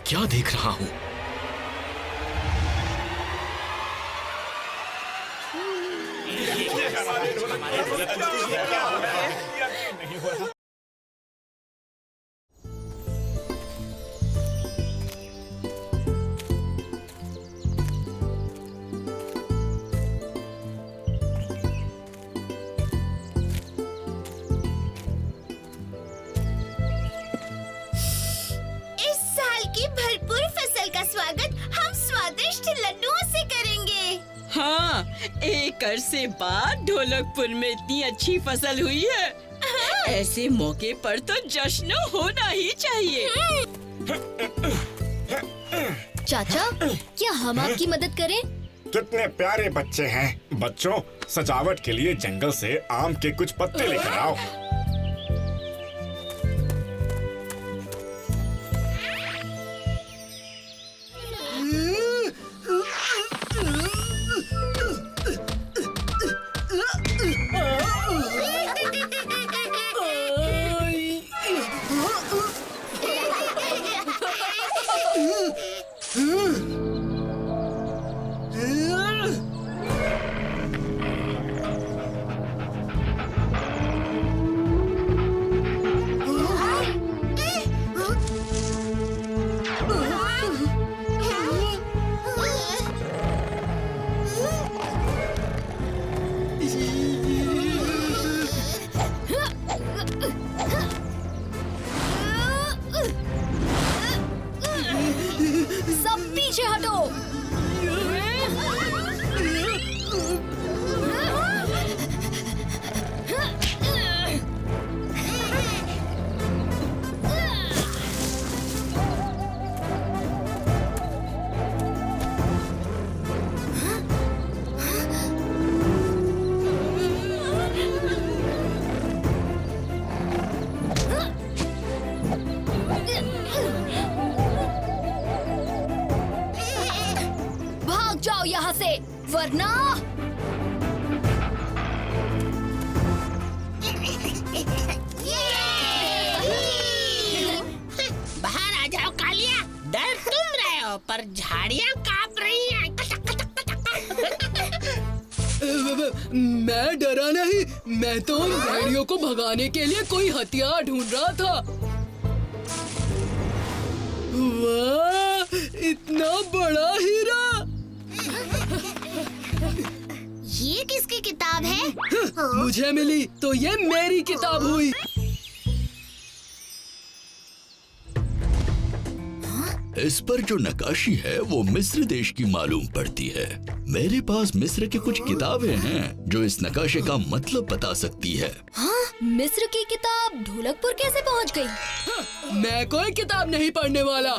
क्या देख रहा हूँ? हाँ, एक अरसे बाद ढोलकपुर में इतनी अच्छी फसल हुई है। ऐसे मौके पर तो जश्न होना ही चाहिए। चाचा, क्या हम आपकी मदद करें? कितने प्यारे बच्चे हैं। बच्चों, सजावट के लिए जंगल से आम के कुछ पत्ते लेकर आओ। सब पीछे हटो। भाग जाओ यहाँ से, वरना बाहर आ जाओ कालिया। डर तुम रहे हो पर झाड़ियाँ कांप रही हैं। मैं डरा नहीं, मैं तो उन भेड़ियों को भगाने के लिए कोई हथियार ढूंढ रहा था। वाह, इतना बड़ा हीरा! ये किसकी किताब है? मुझे मिली तो ये मेरी किताब हुई। इस पर जो नक्काशी है वो मिस्र देश की मालूम पड़ती है। मेरे पास मिस्र की कुछ किताबें हैं जो इस नक्काशे का मतलब बता सकती है। हाँ, मिस्र की किताब ढोलकपुर कैसे पहुंच गई? मैं कोई किताब नहीं पढ़ने वाला।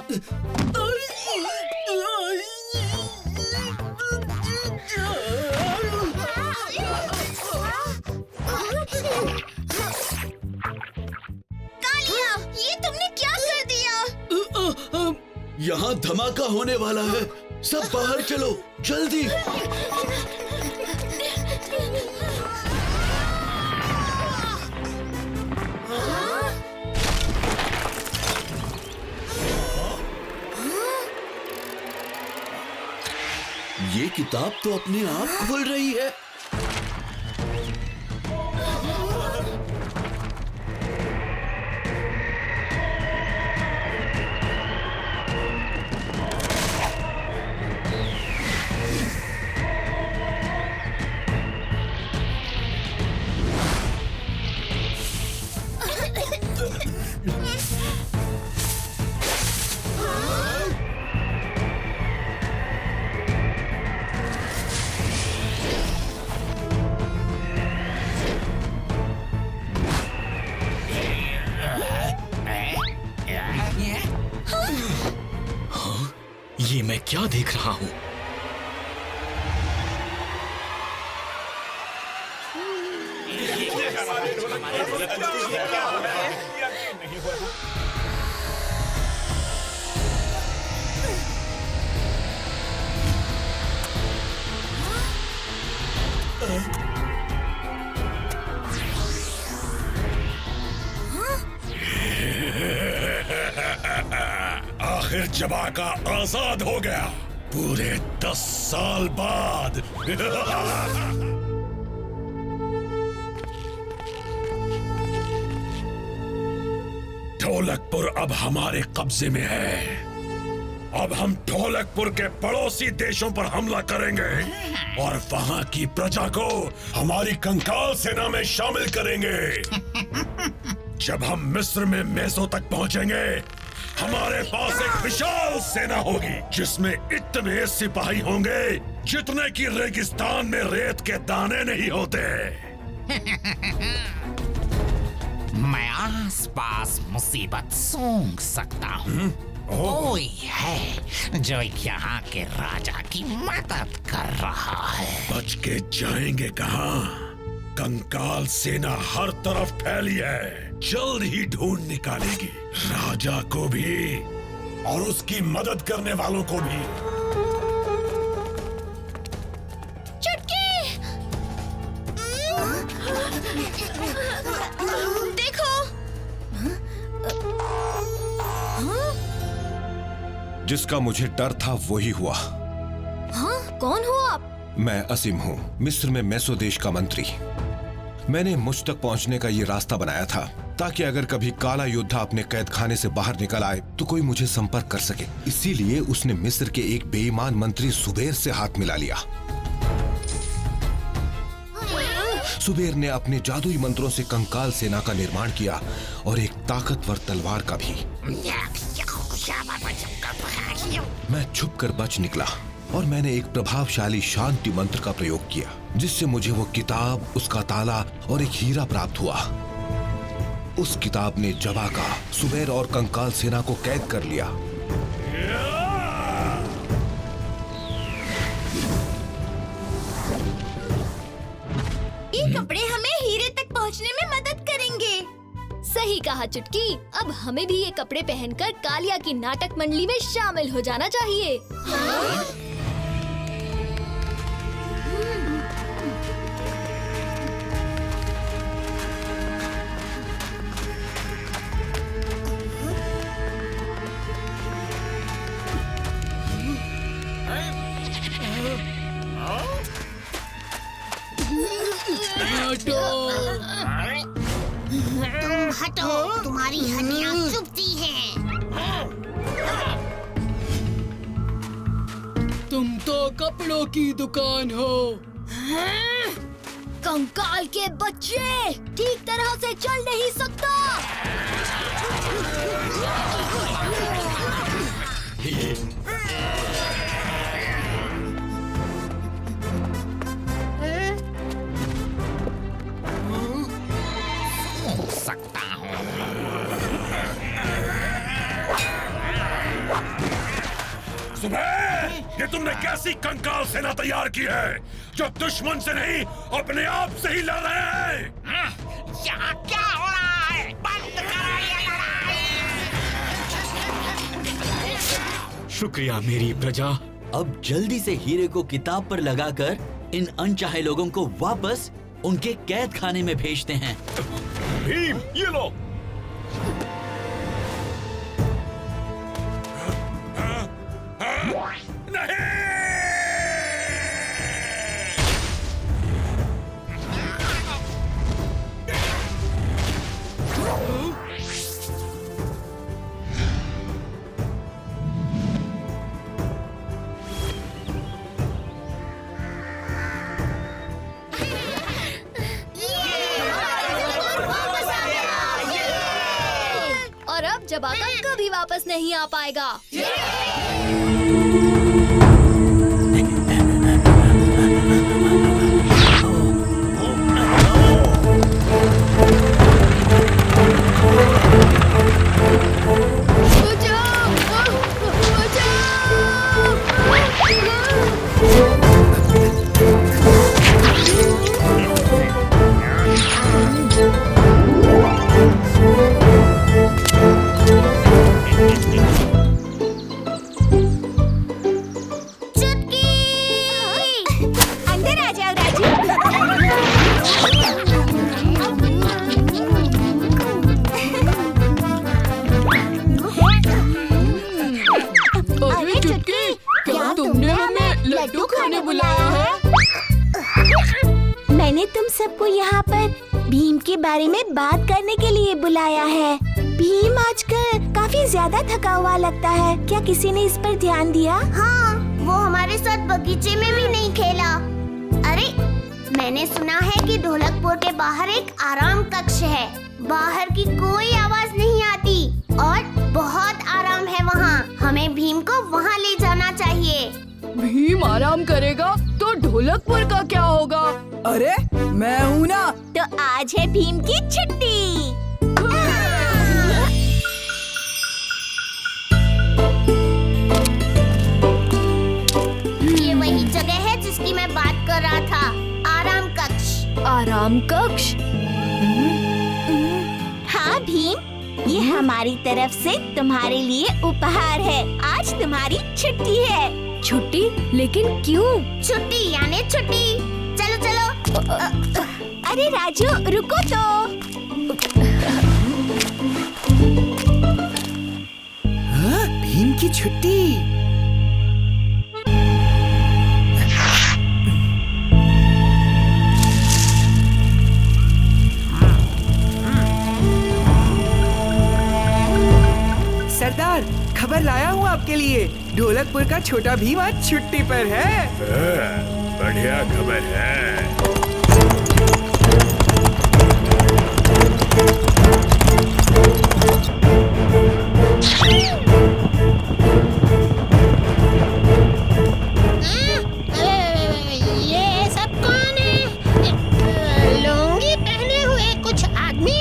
कालिया, ये तुमने क्या कर दिया? यहाँ धमाका होने वाला है, सब बाहर चलो जल्दी। ये किताब तो अपने आप खोल रही है। ये मैं क्या देख रहा हूँ? आखिर फिर जबाका आजाद हो गया पूरे 10 साल बाद। ढोलकपुर अब हमारे कब्जे में है। अब हम ढोलकपुर के पड़ोसी देशों पर हमला करेंगे और वहां की प्रजा को हमारी कंकाल सेना में शामिल करेंगे। जब हम मिस्र में मेसो तक पहुंचेंगे, हमारे पास एक विशाल सेना होगी जिसमें इतने सिपाही होंगे जितने की रेगिस्तान में रेत के दाने नहीं होते। मैं आस पास मुसीबत सूंघ सकता हूँ। कोई है जो यहाँ के राजा की मदद कर रहा है। बच के जाएंगे कहाँ? कंकाल सेना हर तरफ फैली है, जल्द ही ढूंढ निकालेगी राजा को भी और उसकी मदद करने वालों को भी। चुटकी! देखो! जिसका मुझे डर था वही हुआ। हाँ, कौन हो आप? मैं असीम हूँ, मिस्र में मेसो देश का मंत्री। मैंने मुझ तक पहुँचने का ये रास्ता बनाया था ताकि अगर कभी काला योद्धा अपने कैद खाने से बाहर निकल आए तो कोई मुझे संपर्क कर सके। इसीलिए उसने मिस्र के एक बेईमान मंत्री सुबेर से हाथ मिला लिया। सुबेर ने अपने जादुई मंत्रों से कंकाल सेना का निर्माण किया और एक ताकतवर तलवार का भी। मैं छुपकर बच निकला और मैंने एक प्रभावशाली शांति मंत्र का प्रयोग किया जिससे मुझे वो किताब, उसका ताला और एक हीरा प्राप्त हुआ। उस किताब ने जबाका, सुबेर और कंकाल सेना को कैद कर लिया। ये कपड़े हमें हीरे तक पहुंचने में मदद करेंगे। सही कहा चुटकी। अब हमें भी ये कपड़े पहनकर कालिया की नाटक मंडली में शामिल हो जाना चाहिए। हाँ? तुम हटो, तुम्हारी हड्डियां चुभती हैं। तुम तो कपड़ों की दुकान हो। कंकाल के बच्चे, ठीक तरह से चल नहीं सकता। सकता हूँ। सुबह, ये तुमने कैसी कंकाल सेना तैयार की है जो दुश्मन से नहीं अपने आप से ही लड़ रहे हैं? यहाँ क्या हो रहा है? बंद करो ये लड़ाई। शुक्रिया मेरी प्रजा। अब जल्दी से हीरे को किताब पर लगाकर इन अनचाहे लोगों को वापस उनके कैद खाने में भेजते हैं। भीम, ये लो। और अब जबाका कभी वापस नहीं आ पाएगा। मैंने तुम सबको यहाँ पर भीम के बारे में बात करने के लिए बुलाया है। भीम आजकल काफी ज्यादा थका हुआ लगता है। क्या किसी ने इस पर ध्यान दिया? हाँ, वो हमारे साथ बगीचे में भी नहीं खेला। अरे, मैंने सुना है कि ढोलकपुर के बाहर एक आराम कक्ष है। बाहर की कोई आवाज नहीं आती और बहुत आराम है वहाँ। हमें भीम को वहाँ ले जाना चाहिए। भीम आराम करेगा तो ढोलकपुर का क्या होगा? अरे मैं हूँ ना। तो आज है भीम की छुट्टी। ये वही जगह है जिसकी मैं बात कर रहा था, आराम कक्ष। आराम कक्ष? हाँ भीम, ये हमारी तरफ से तुम्हारे लिए उपहार है। आज तुम्हारी छुट्टी है। छुट्टी? लेकिन क्यों? छुट्टी यानी छुट्टी। चलो चलो। अरे राजू, रुको तो। हाँ, भीम की छुट्टी। सरदार, खबर लाया हूँ आपके लिए। ढोलकपुर का छोटा भीम आज छुट्टी पर है। बढ़िया खबर है। ये सब कौन है? लुंगी पहने हुए कुछ आदमी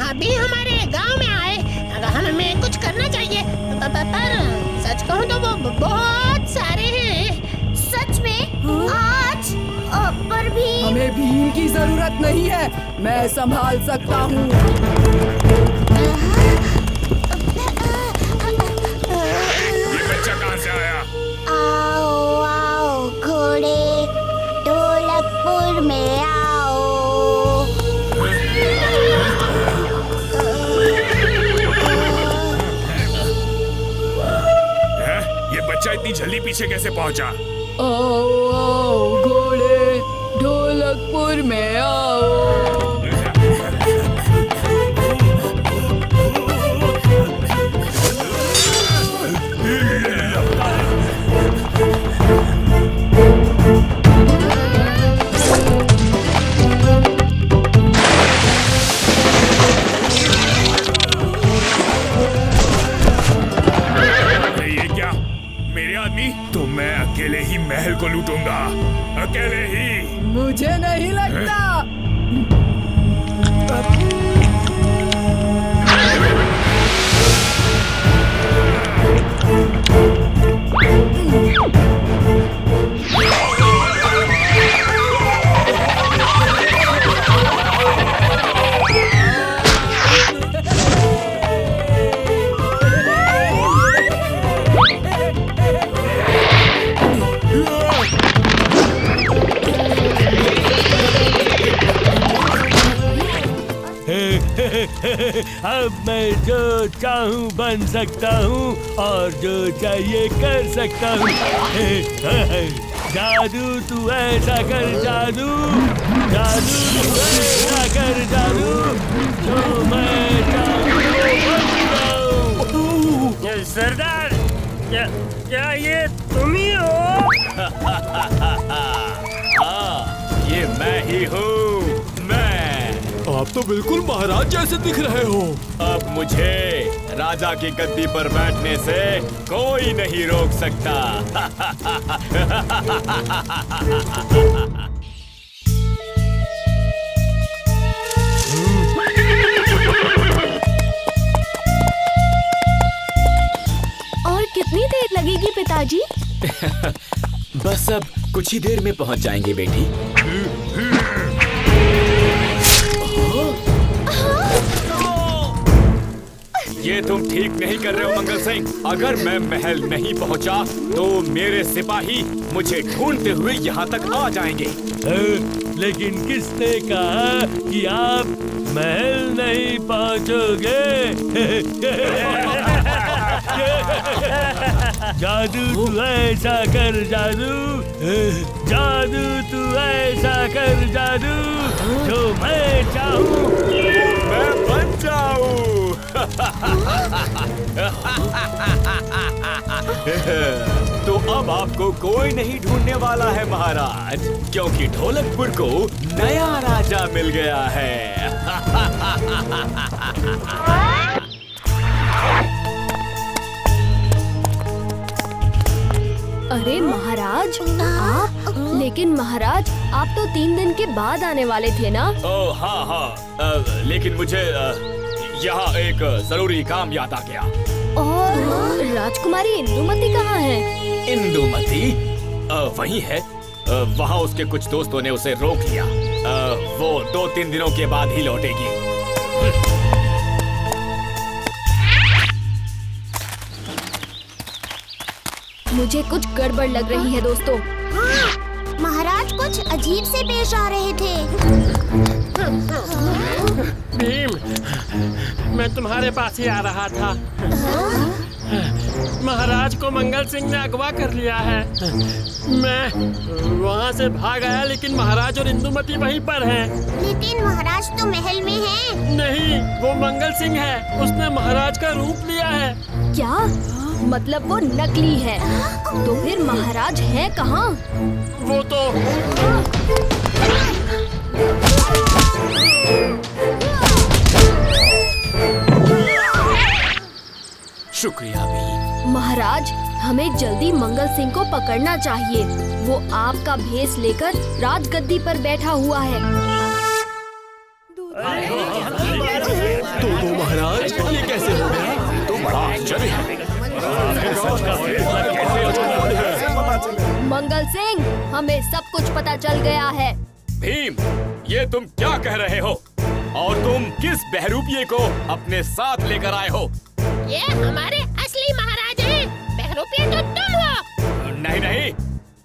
अभी हमारे गांव में आए। हमें कुछ करना चाहिए, पर सच कहूँ तो वो बहुत सारे हैं। सच में? आज? पर भी हमें भीम की जरूरत नहीं है, मैं संभाल सकता हूँ। ये बच्चा कहाँ से आया? आओ आओ घोड़े, ढोलकपुर में आओ। ये बच्चा इतनी जल्दी पीछे कैसे पहुँचा? आओ आओ घोड़े, ढोलकपुर में आओ। ये क्या? मेरे आदमी? तो मैं अकेले ही महल को लूटूंगा, अकेले ही। मुझे नहीं लगता। अब मैं जो चाहूँ बन सकता हूँ और जो चाहिए कर सकता हूँ। जादू तू ऐसा कर, जादू जादू तू ऐसा कर, जादू जो मैं चाहूँ बन जाऊँ। सरदार, क्या ये तुम ही हो? हाँ, ये मैं ही हूँ। आप तो बिल्कुल महाराज जैसे दिख रहे हो। अब मुझे राजा की गद्दी पर बैठने से कोई नहीं रोक सकता। और कितनी देर लगेगी पिताजी? बस अब कुछ ही देर में पहुंच जाएंगे बेटी। ये तुम ठीक नहीं कर रहे हो मंगल सिंह। अगर मैं महल नहीं पहुंचा तो मेरे सिपाही मुझे ढूंढते हुए यहाँ तक आ जाएंगे। लेकिन किसने कहा कि आप महल नहीं पहुंचोगे? जादू तू ऐसा कर, जादू जादू तू ऐसा कर, जादू मैं चाहूं मैं बन जाऊं। तो अब आपको कोई नहीं ढूंढने वाला है महाराज, क्योंकि ढोलकपुर को नया राजा मिल गया है। अरे महाराज, आप? लेकिन महाराज, आप तो 3 दिन के बाद आने वाले थे ना? ओह हाँ, लेकिन मुझे यहाँ एक जरूरी काम याद आ गया। और राजकुमारी इंदुमती कहाँ है? इंदुमती वही है। वहाँ उसके कुछ दोस्तों ने उसे रोक लिया। वो 2-3 दिनों के बाद ही लौटेगी। मुझे कुछ गड़बड़ लग रही है दोस्तों। हाँ, महाराज कुछ अजीब से पेश आ रहे थे। भीम, मैं तुम्हारे पास ही आ रहा था। महाराज को मंगल सिंह ने अगवा कर लिया है। मैं वहाँ से भाग आया, लेकिन महाराज और इंदुमती वहीं पर हैं। लेकिन महाराज तो महल में हैं। नहीं, वो मंगल सिंह है। उसने महाराज का रूप लिया है। क्या मतलब वो नकली है? तो फिर महाराज हैं कहाँ? वो तो शुक्रिया भीम। महाराज, हमें जल्दी मंगल सिंह को पकड़ना चाहिए। वो आपका भेष लेकर राजगद्दी पर बैठा हुआ है। तो महाराज, ये कैसे हो गया? तो बड़ा आश्चर्य है। मंगल सिंह, हमें सब कुछ पता चल गया है। भीम, ये तुम क्या कह रहे हो? और तुम किस बहरूपिये को अपने साथ लेकर आए हो? ये हमारे असली महाराज हैं। बहरूपिया तो तुम हो। नहीं,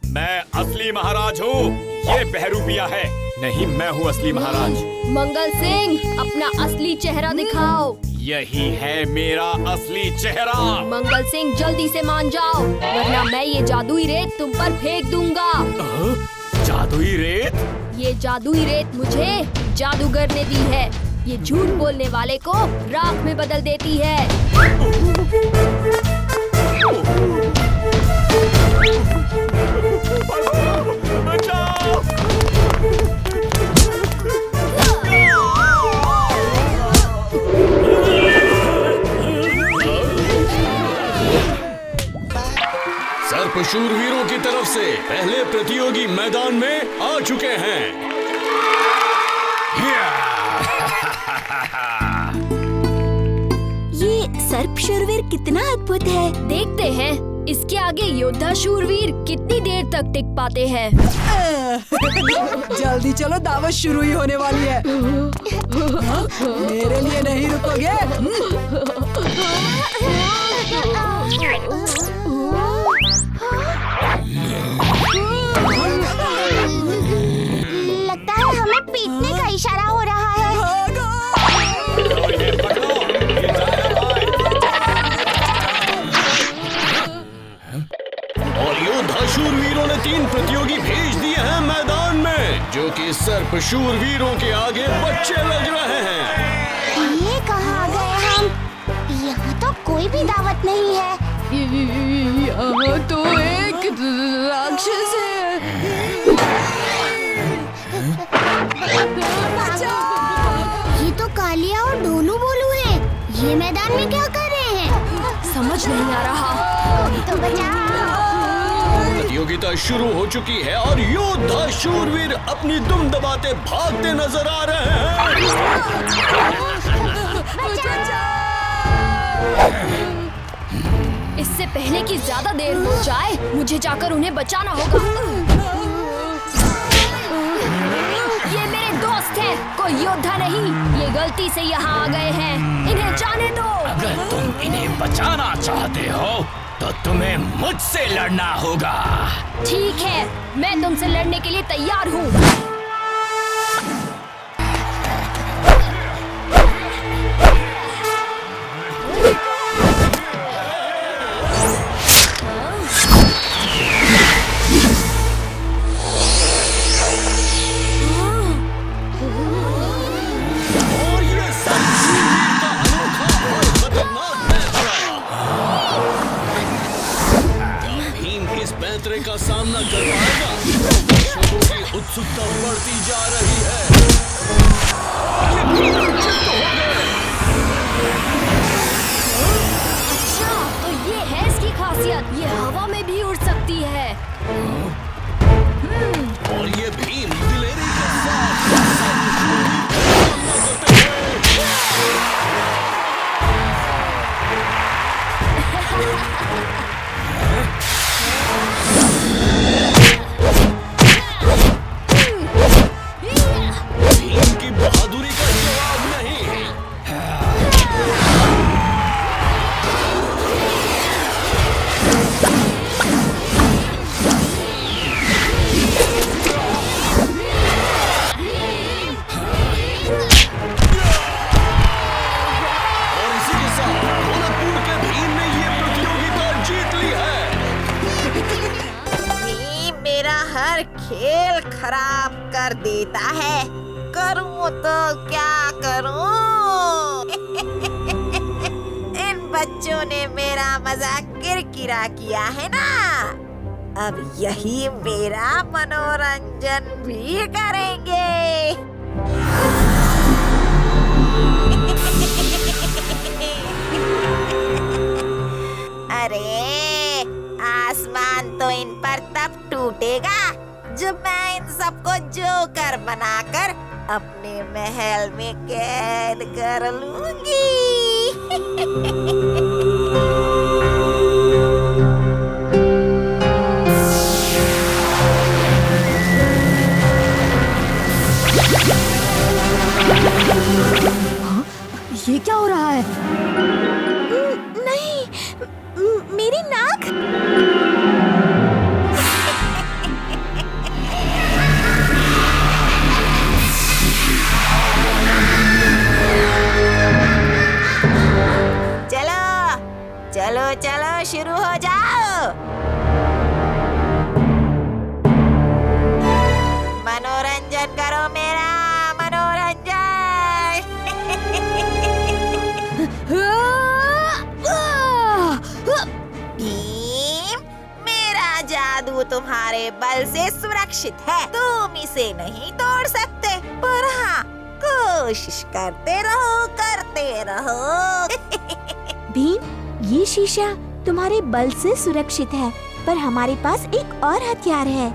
मैं असली महाराज हूँ। ये बहरूपिया है। नहीं, मैं हूँ असली महाराज। मंगल सिंह, अपना असली चेहरा दिखाओ। यही है मेरा असली चेहरा। मंगल सिंह, जल्दी से मान जाओ, वरना मैं ये जादुई रेत तुम पर फेंक दूंगा। जादुई रेत? ये जादुई रेत मुझे जादूगर ने दी है। ये झूठ बोलने वाले को राख में बदल देती है। बचाओ! सर्प शूरवीरों की तरफ से पहले प्रतियोगी मैदान में आ चुके हैं। ये सर्प शूरवीर कितना अद्भुत है। देखते हैं इसके आगे योद्धा शूरवीर कितनी देर तक टिक पाते हैं। जल्दी चलो, दावत शुरू ही होने वाली है। मेरे लिए नहीं रुकोगे? लगता है हमें पीटने का इशारा हो रहा है। और योद्धा शूरवीरों ने 3 प्रतियोगी भेज दिए हैं मैदान में, जो कि सर्प शूरवीरों के आगे बच्चे लग रहे हैं। ये कहाँ आ गए हम? यहाँ तो कोई भी दावत नहीं है। यहाँ तो एक राक्षस है। ये तो कालिया और ढोलू बोलू है। ये मैदान में क्या कर रहे हैं? समझ नहीं आ रहा। तो बचाओ। प्रतियोगिता शुरू हो चुकी है और योद्धा शूरवीर अपनी दुम दबाते भागते नजर आ रहे हैं। इससे पहले कि ज्यादा देर हो जाए, मुझे जाकर उन्हें बचाना होगा। ये मेरे दोस्त हैं, कोई योद्धा नहीं। ये गलती से यहाँ आ गए हैं, इन्हें जाने दो। अगर तुम इन्हें बचाना चाहते हो तो तुम्हें मुझसे लड़ना होगा। ठीक है, मैं तुमसे लड़ने के लिए तैयार हूँ। तब बढ़ती जा रही है। अच्छा, तो ये है इसकी खासियत, ये हवा में भी उड़ सकती है। और ये भीम दिलेरी के साथ भीम की बहादुरी का जवाब नहीं। और इसी के साथ ढोलकपुर के भीम ने ये प्रतियोगिता जीत ली है। भीम मेरा हर खेल खराब कर देता है, करूं तो क्या करूं? इन बच्चों ने मेरा मजाक किरकिरा किया है ना, अब यही मेरा मनोरंजन भी करेंगे। अरे आसमान तो इन पर तब टूटेगा जब मैं इन सबको जोकर बनाकर अपने महल में कैद कर लूंगी। हाँ? ये क्या हो रहा है? नहीं, मेरी नाक। चलो चलो चलो शुरू हो जाओ। मनोरंजन करो मेरा मनोरंजन। भीम, मेरा जादू तुम्हारे बल से सुरक्षित है, तुम इसे नहीं तोड़ सकते, पर हाँ कोशिश करते रहो। भीम, ये शीशा तुम्हारे बल से सुरक्षित है, पर हमारे पास एक और हथियार है।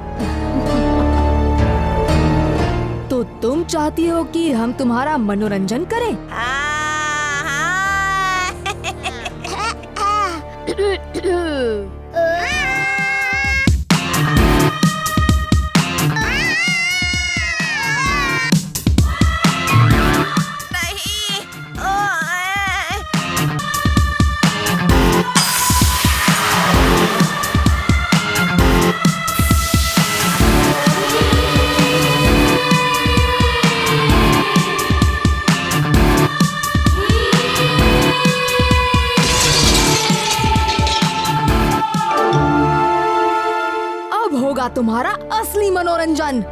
तो तुम चाहती हो कि हम तुम्हारा मनोरंजन करें? होगा तुम्हारा असली मनोरंजन।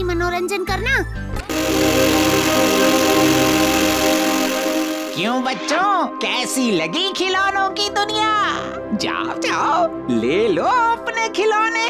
मनोरंजन करना। क्यों बच्चों, कैसी लगी खिलौनों की दुनिया? जाओ जाओ ले लो अपने खिलौने।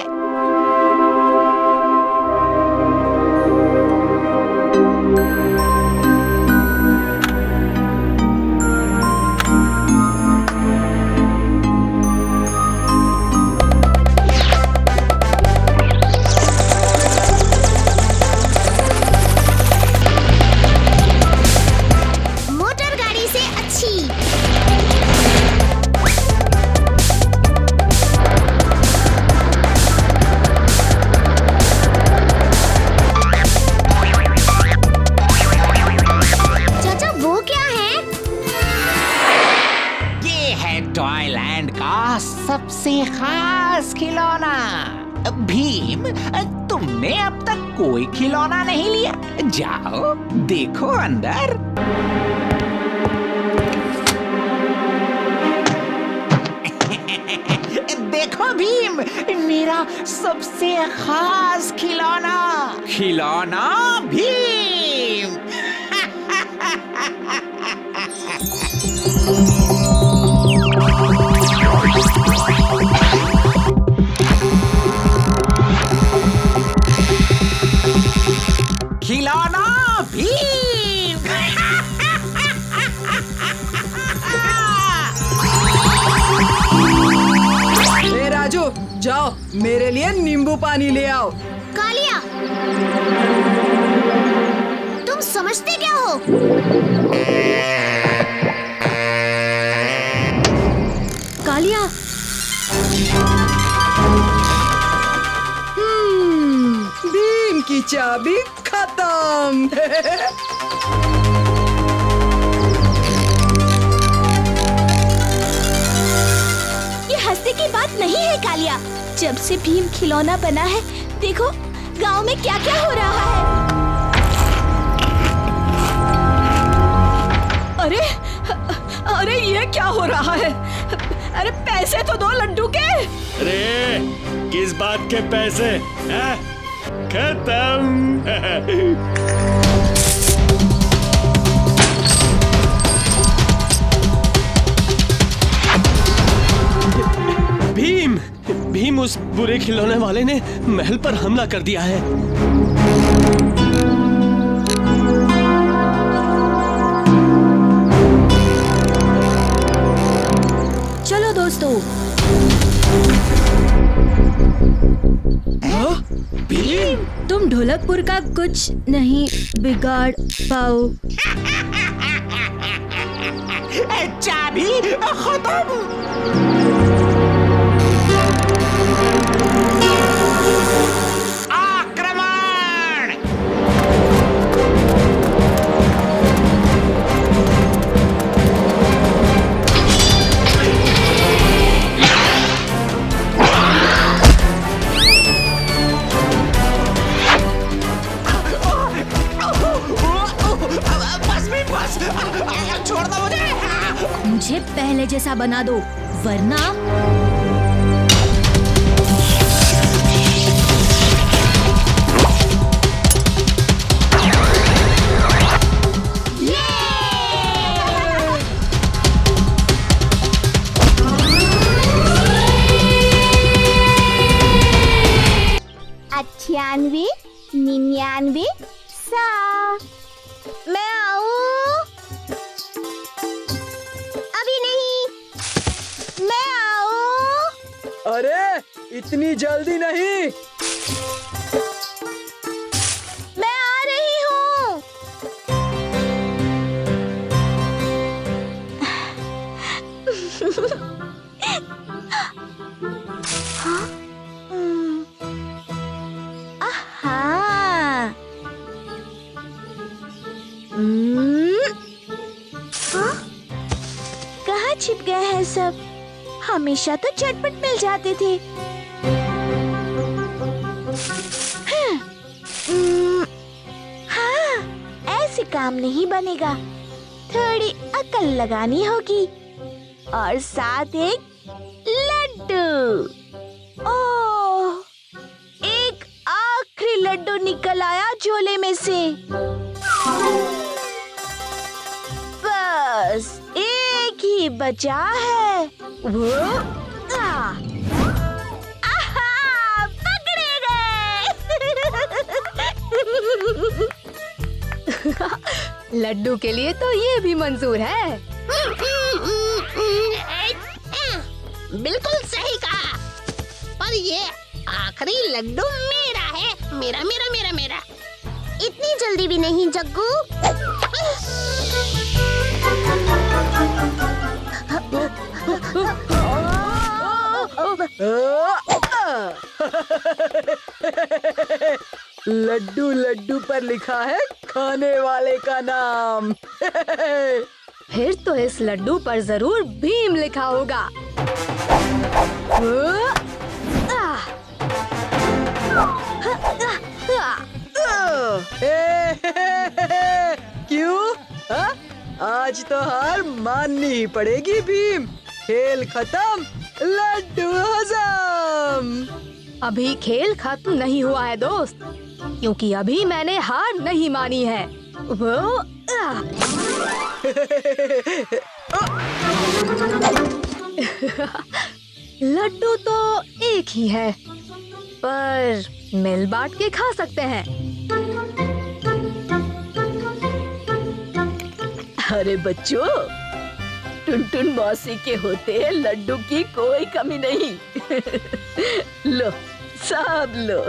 सबसे खास खिलौना। भीम, तुमने अब तक कोई खिलौना नहीं लिया। जाओ देखो अंदर। देखो भीम, मेरा सबसे खास खिलौना। खिलौना भीम। खिलौना भीम। ए राजू, जाओ मेरे लिए नींबू पानी ले आओ। कालिया, तुम समझते क्या हो? कालिया, भीम की चाबी खत्म। ये हंसने की बात नहीं है कालिया। जब से भीम खिलौना बना है, देखो गांव में क्या क्या हो रहा है। अरे अरे ये क्या हो रहा है? अरे पैसे तो दो लड्डू के। अरे किस बात के पैसे हैं? खत्म। भीम उस बुरे खिलौने वाले ने महल पर हमला कर दिया है। चलो दोस्तों। भीम, तुम ढोलकपुर का कुछ नहीं बिगाड़ पाओ। चाबी खत्म। आक्रमण। बस छोड़ दो मुझे पहले जैसा बना दो, वरना अट्ठानवे, 99, 100। मैं आऊं? अभी नहीं। मैं आऊं? अरे इतनी जल्दी नहीं। मैं आ रही हूँ। हाँ? आहा। हाँ? कहाँ छिप गए हैं सब? हमेशा तो झटपट मिल जाते थे। हाँ, ऐसे काम नहीं बनेगा। थोड़ी अकल लगानी होगी और साथ एक लड्डू। ओह, एक आखिरी लड्डू निकल आया झोले में से। बस एक ही बचा है। वो आहा, पकड़े गए। लड्डू के लिए तो ये भी मंजूर है। बिल्कुल सही कहा, पर ये आखिरी लड्डू मेरा है। मेरा मेरा मेरा मेरा। इतनी जल्दी भी नहीं जग्गू। लड्डू लड्डू पर लिखा है खाने वाले का नाम। फिर तो इस लड्डू पर जरूर भीम लिखा होगा। क्यों? हाँ? आज तो हार माननी ही पड़ेगी भीम। खेल खत्म, लड्डू हजम। अभी खेल खत्म नहीं हुआ है दोस्त, क्योंकि अभी मैंने हार नहीं मानी है। वो लड्डू तो एक ही है, पर मिल बांट के खा सकते हैं। अरे बच्चों, टुनटुन मौसी के होते लड्डू की कोई कमी नहीं। लो, सब लो।